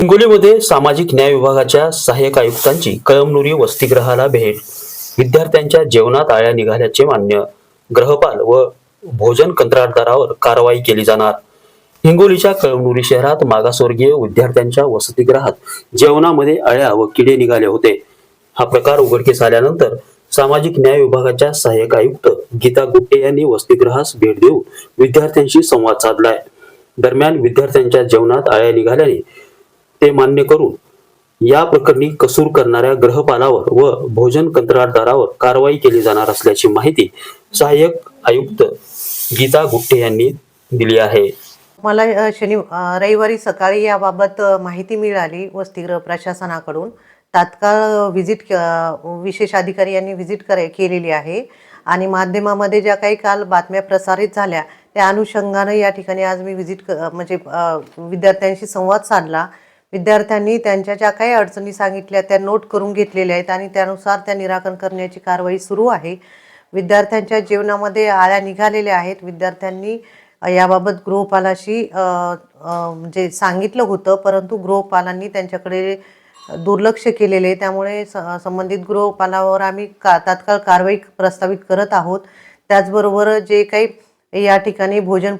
हिंगोलीमध्ये सामाजिक न्याय विभागाच्या सहाय्यक आयुक्तांची कळमनुरी वसतिगृहाला भेट. विद्यार्थ्यांच्या जेवणात आळ्या निघाल्याचे मान्य. गृहपाल व भोजन कंत्राटदारावर कारवाई केली जाणार. हिंगोलीच्या कळमनुरी शहरात मागासवर्गीय विद्यार्थ्यांच्या वसतिगृहात जेवणामध्ये अळ्या व किडे निघाले होते. हा प्रकार उघडकीस आल्यानंतर सामाजिक न्याय विभागाच्या सहाय्यक आयुक्त गीता गुट्टे यांनी वसतिगृहास भेट देऊन विद्यार्थ्यांशी संवाद साधलाय. दरम्यान विद्यार्थ्यांच्या जेवणात आळ्या निघाल्याने ते मान्य करून या प्रकरणी कसूर करणाऱ्या गृहपालावर व भोजन कंत्राटदारावर कारवाई केली जाणार असल्याची माहिती सहाय्यक आयुक्त गीता गुट्टे यांनी दिली आहे. मला रविवारी सकाळी याबाबत माहिती मिळाली वसतिगृह प्रशासनाकडून. तात्काळ विशेष अधिकारी यांनी व्हिजिट केलेली आहे आणि माध्यमामध्ये ज्या काही काल बातम्या प्रसारित झाल्या त्या अनुषंगानं या ठिकाणी आज मी विद्यार्थ्यांशी संवाद साधला. विद्यार्थ्यांनी त्यांच्या ज्या काही अडचणी सांगितल्या त्या नोट करून घेतलेल्या आहेत आणि त्यानुसार त्या निराकरण करण्याची कारवाई सुरू आहे. विद्यार्थ्यांच्या जेवणामध्ये आळ्या निघालेल्या आहेत. विद्यार्थ्यांनी याबाबत गृहपालाशी म्हणजे सांगितलं होतं, परंतु गृहपालांनी त्यांच्याकडे दुर्लक्ष केलेले, त्यामुळे संबंधित गृहपालावर आम्ही तात्काळ कारवाई प्रस्तावित करत आहोत. त्याचबरोबर जे काही या ठिकाणी भोजन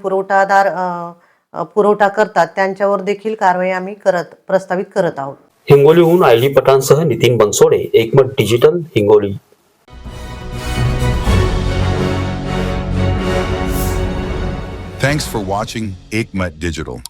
पुरवठा करतात त्यांच्यावर देखील कारवाई आम्ही प्रस्तावित करत आहोत. हिंगोलीहून आयली पठाणसह नितीन बनसोडे, एकमत digital, Hingoli. Thanks for watching Ekmat Digital.